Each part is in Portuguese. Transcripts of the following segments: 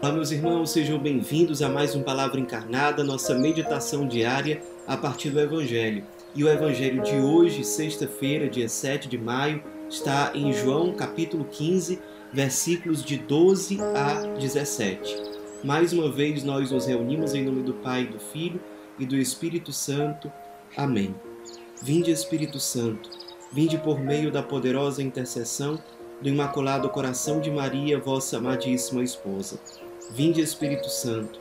Olá, meus irmãos, sejam bem-vindos a mais um Palavra Encarnada, nossa meditação diária a partir do Evangelho. E o Evangelho de hoje, sexta-feira, dia 7 de maio, está em João, capítulo 15, versículos de 12 a 17. Mais uma vez, nós nos reunimos em nome do Pai, do Filho e do Espírito Santo. Amém. Vinde, Espírito Santo, vinde por meio da poderosa intercessão do Imaculado Coração de Maria, vossa amadíssima esposa. Vinde, Espírito Santo,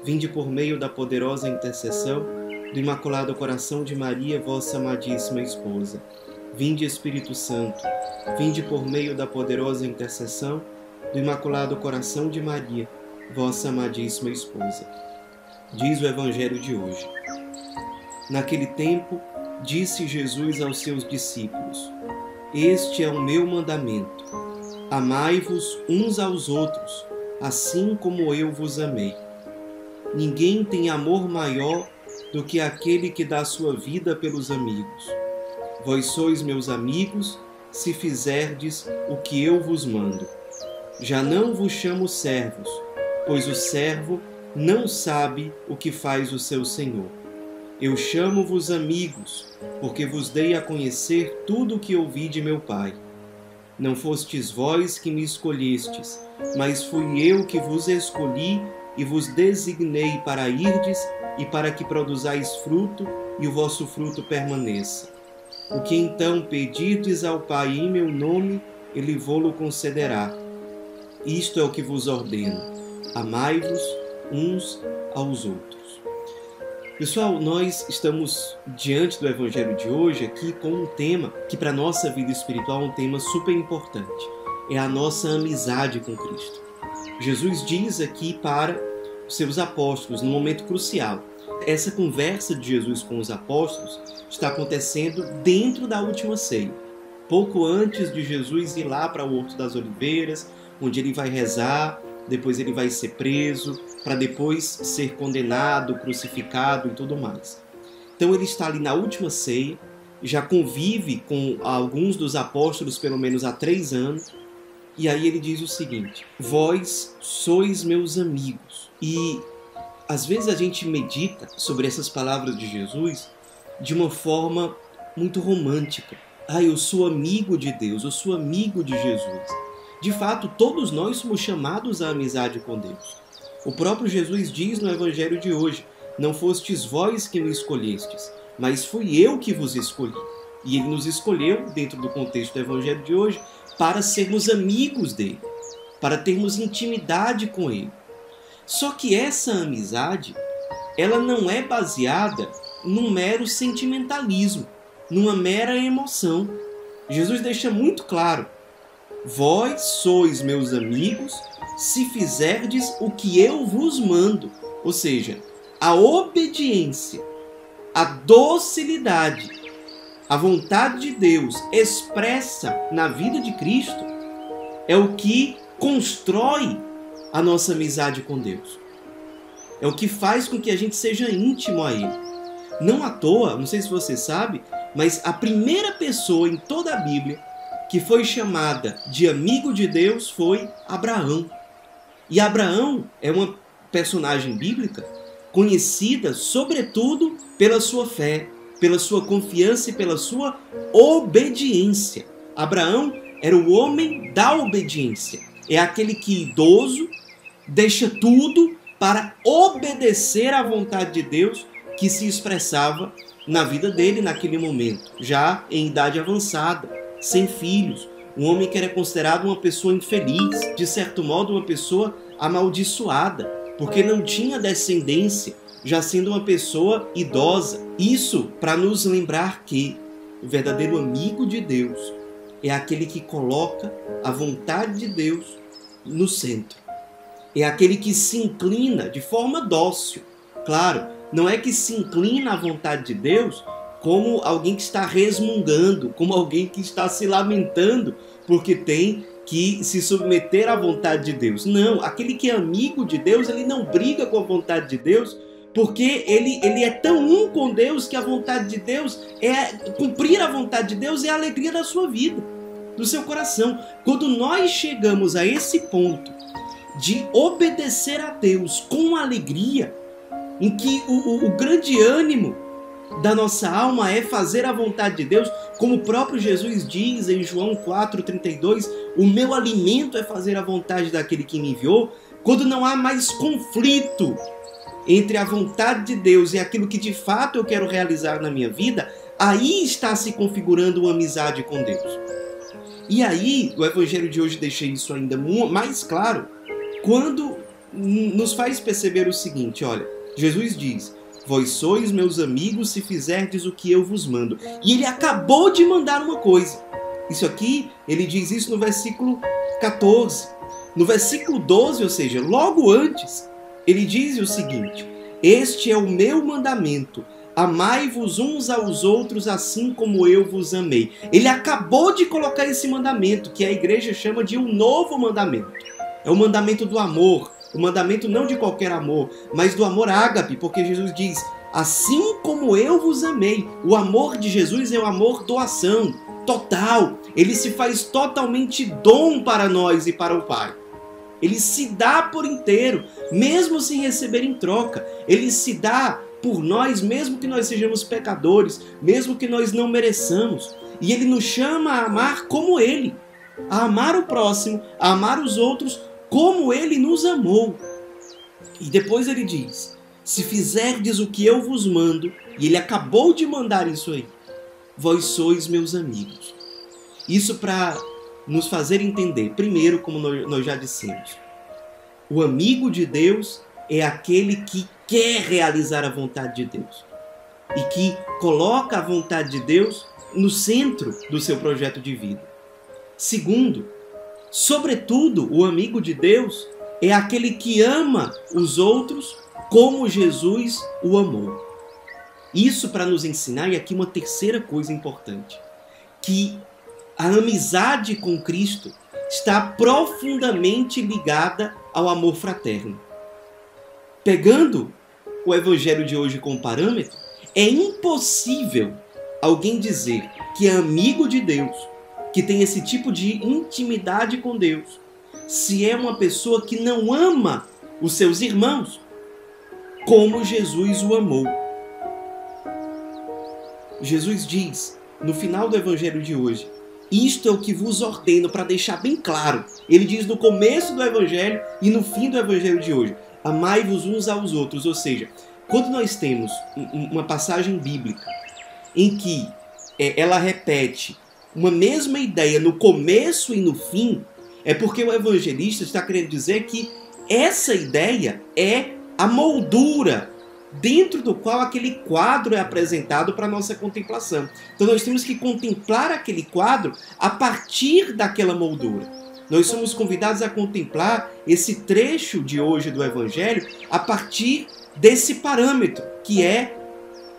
vinde por meio da poderosa intercessão do Imaculado Coração de Maria, vossa amadíssima esposa. Vinde, Espírito Santo, vinde por meio da poderosa intercessão do Imaculado Coração de Maria, vossa amadíssima esposa. Diz o Evangelho de hoje. Naquele tempo, disse Jesus aos seus discípulos: Este é o meu mandamento: amai-vos uns aos outros, assim como eu vos amei. Ninguém tem amor maior do que aquele que dá sua vida pelos amigos. Vós sois meus amigos, se fizerdes o que eu vos mando. Já não vos chamo servos, pois o servo não sabe o que faz o seu senhor. Eu chamo-vos amigos, porque vos dei a conhecer tudo o que ouvi de meu Pai. Não fostes vós que me escolhestes, mas fui eu que vos escolhi e vos designei para irdes e para que produzais fruto e o vosso fruto permaneça. O que então pedirdes ao Pai em meu nome, Ele vô-lo concederá. Isto é o que vos ordeno: amai-vos uns aos outros. Pessoal, nós estamos diante do Evangelho de hoje aqui com um tema que para a nossa vida espiritual é um tema super importante. É a nossa amizade com Cristo. Jesus diz aqui para os seus apóstolos, num momento crucial. Essa conversa de Jesus com os apóstolos está acontecendo dentro da última ceia. Pouco antes de Jesus ir lá para o Horto das Oliveiras, onde ele vai rezar, depois ele vai ser preso, para depois ser condenado, crucificado e tudo mais. Então ele está ali na última ceia, já convive com alguns dos apóstolos pelo menos há 3 anos, e aí ele diz o seguinte: vós sois meus amigos. E às vezes a gente medita sobre essas palavras de Jesus de uma forma muito romântica. Eu sou amigo de Deus, eu sou amigo de Jesus. De fato, todos nós somos chamados à amizade com Deus. O próprio Jesus diz no Evangelho de hoje: não fostes vós que me escolhestes, mas fui eu que vos escolhi. E ele nos escolheu, dentro do contexto do Evangelho de hoje, para sermos amigos dele, para termos intimidade com ele. Só que essa amizade, ela não é baseada num mero sentimentalismo, numa mera emoção. Jesus deixa muito claro: vós sois meus amigos, se fizerdes o que eu vos mando. Ou seja, a obediência, a docilidade, a vontade de Deus expressa na vida de Cristo é o que constrói a nossa amizade com Deus. É o que faz com que a gente seja íntimo a Ele. Não à toa, não sei se você sabe, mas a primeira pessoa em toda a Bíblia que foi chamada de amigo de Deus foi Abraão. E Abraão é uma personagem bíblica conhecida, sobretudo, pela sua fé, pela sua confiança e pela sua obediência. Abraão era o homem da obediência. É aquele que, idoso, deixa tudo para obedecer à vontade de Deus que se expressava na vida dele naquele momento, já em idade avançada, sem filhos, um homem que era considerado uma pessoa infeliz, de certo modo uma pessoa amaldiçoada, porque não tinha descendência, já sendo uma pessoa idosa. Isso para nos lembrar que o verdadeiro amigo de Deus é aquele que coloca a vontade de Deus no centro. É aquele que se inclina de forma dócil. Claro, não é que se inclina à vontade de Deus como alguém que está resmungando, como alguém que está se lamentando porque tem que se submeter à vontade de Deus. Não, aquele que é amigo de Deus, ele não briga com a vontade de Deus, porque ele é tão um com Deus que a vontade de Deus cumprir a vontade de Deus é a alegria da sua vida, do seu coração. Quando nós chegamos a esse ponto de obedecer a Deus com alegria, em que o grande ânimo da nossa alma é fazer a vontade de Deus, como o próprio Jesus diz em João 4,32, o meu alimento é fazer a vontade daquele que me enviou. Quando não há mais conflito entre a vontade de Deus e aquilo que de fato eu quero realizar na minha vida, aí está se configurando uma amizade com Deus. E aí, o Evangelho de hoje deixa isso ainda mais claro, quando nos faz perceber o seguinte, olha, Jesus diz, vós sois meus amigos se fizerdes o que eu vos mando. E ele acabou de mandar uma coisa. Isso aqui, ele diz isso no versículo 14. No versículo 12, ou seja, logo antes, ele diz o seguinte, este é o meu mandamento, amai-vos uns aos outros assim como eu vos amei. Ele acabou de colocar esse mandamento, que a igreja chama de um novo mandamento. É o mandamento do amor. O mandamento não de qualquer amor, mas do amor ágape, porque Jesus diz, assim como eu vos amei. O amor de Jesus é o amor doação, total. Ele se faz totalmente dom para nós e para o Pai. Ele se dá por inteiro, mesmo sem receber em troca. Ele se dá por nós, mesmo que nós sejamos pecadores, mesmo que nós não mereçamos. E ele nos chama a amar como ele, a amar o próximo, a amar os outros como ele nos amou. E depois ele diz, se fizerdes o que eu vos mando, e ele acabou de mandar isso aí, vós sois meus amigos. Isso para nos fazer entender, primeiro, como nós já dissemos, o amigo de Deus é aquele que quer realizar a vontade de Deus e que coloca a vontade de Deus no centro do seu projeto de vida. Segundo, sobretudo, o amigo de Deus é aquele que ama os outros como Jesus o amou. Isso para nos ensinar, e aqui uma terceira coisa importante, que a amizade com Cristo está profundamente ligada ao amor fraterno. Pegando o Evangelho de hoje como parâmetro, é impossível alguém dizer que é amigo de Deus, que tem esse tipo de intimidade com Deus, se é uma pessoa que não ama os seus irmãos como Jesus o amou. Jesus diz, no final do Evangelho de hoje, isto é o que vos ordeno, para deixar bem claro. Ele diz no começo do Evangelho e no fim do Evangelho de hoje, amai-vos uns aos outros. Ou seja, quando nós temos uma passagem bíblica em que ela repete uma mesma ideia no começo e no fim, é porque o evangelista está querendo dizer que essa ideia é a moldura dentro do qual aquele quadro é apresentado para a nossa contemplação. Então nós temos que contemplar aquele quadro a partir daquela moldura. Nós somos convidados a contemplar esse trecho de hoje do Evangelho a partir desse parâmetro, que é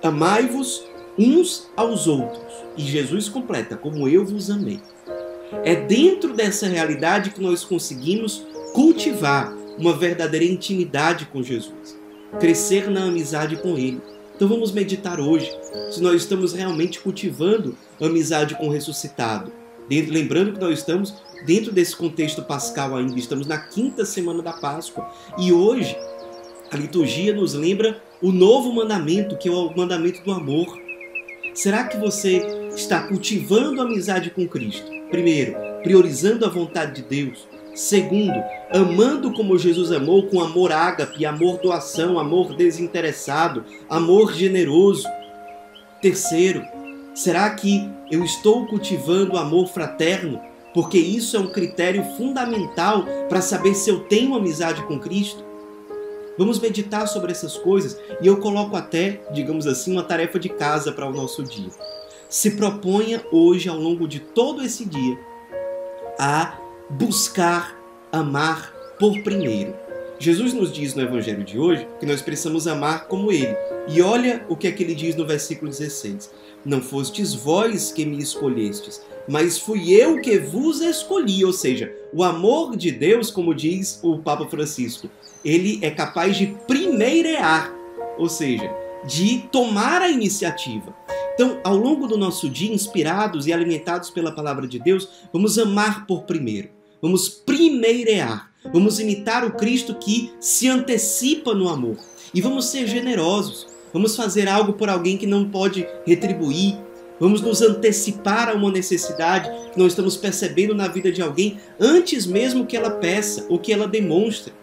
amai-vos uns aos outros. E Jesus completa, como eu vos amei. É dentro dessa realidade que nós conseguimos cultivar uma verdadeira intimidade com Jesus, crescer na amizade com Ele. Então vamos meditar hoje se nós estamos realmente cultivando amizade com o ressuscitado. Lembrando que nós estamos dentro desse contexto pascal ainda, estamos na 5ª semana da Páscoa. E hoje a liturgia nos lembra o novo mandamento, que é o mandamento do amor. Será que você está cultivando a amizade com Cristo? Primeiro, priorizando a vontade de Deus. Segundo, amando como Jesus amou, com amor ágape, amor doação, amor desinteressado, amor generoso. Terceiro, será que eu estou cultivando amor fraterno? Porque isso é um critério fundamental para saber se eu tenho amizade com Cristo. Vamos meditar sobre essas coisas e eu coloco até, digamos assim, uma tarefa de casa para o nosso dia. Se proponha hoje, ao longo de todo esse dia, a buscar amar por primeiro. Jesus nos diz no Evangelho de hoje que nós precisamos amar como Ele. E olha o que é que Ele diz no versículo 16. Não fostes vós que me escolhestes, mas fui eu que vos escolhi. Ou seja, o amor de Deus, como diz o Papa Francisco, ele é capaz de primeirear, ou seja, de tomar a iniciativa. Então, ao longo do nosso dia, inspirados e alimentados pela palavra de Deus, vamos amar por primeiro. Vamos primeirear. Vamos imitar o Cristo que se antecipa no amor. E vamos ser generosos. Vamos fazer algo por alguém que não pode retribuir. Vamos nos antecipar a uma necessidade que nós estamos percebendo na vida de alguém antes mesmo que ela peça ou que ela demonstre.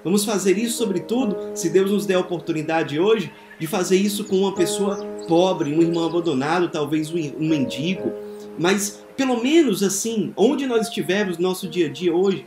Vamos fazer isso, sobretudo, se Deus nos der a oportunidade hoje, de fazer isso com uma pessoa pobre, um irmão abandonado, talvez um mendigo. Mas, pelo menos assim, onde nós estivermos no nosso dia a dia hoje,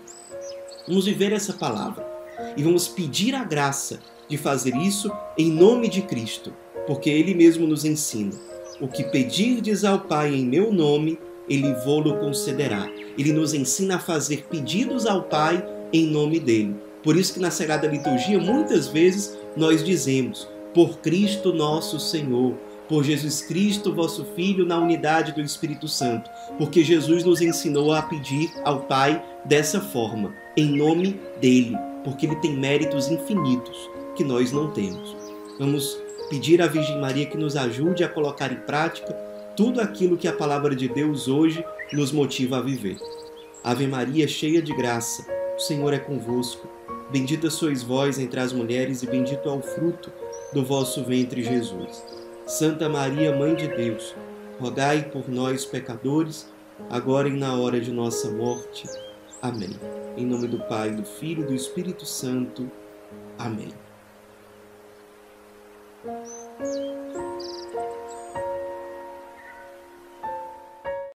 vamos viver essa palavra. E vamos pedir a graça de fazer isso em nome de Cristo, porque Ele mesmo nos ensina. O que pedirdes ao Pai em meu nome, Ele vô-lo concederá. Ele nos ensina a fazer pedidos ao Pai em nome dEle. Por isso que na Sagrada Liturgia, muitas vezes, nós dizemos, por Cristo nosso Senhor, por Jesus Cristo, vosso Filho, na unidade do Espírito Santo, porque Jesus nos ensinou a pedir ao Pai dessa forma, em nome dEle, porque Ele tem méritos infinitos que nós não temos. Vamos pedir à Virgem Maria que nos ajude a colocar em prática tudo aquilo que a Palavra de Deus hoje nos motiva a viver. Ave Maria, cheia de graça, o Senhor é convosco. Bendita sois vós entre as mulheres e bendito é o fruto do vosso ventre, Jesus. Santa Maria, Mãe de Deus, rogai por nós, pecadores, agora e na hora de nossa morte. Amém. Em nome do Pai, do Filho e do Espírito Santo. Amém.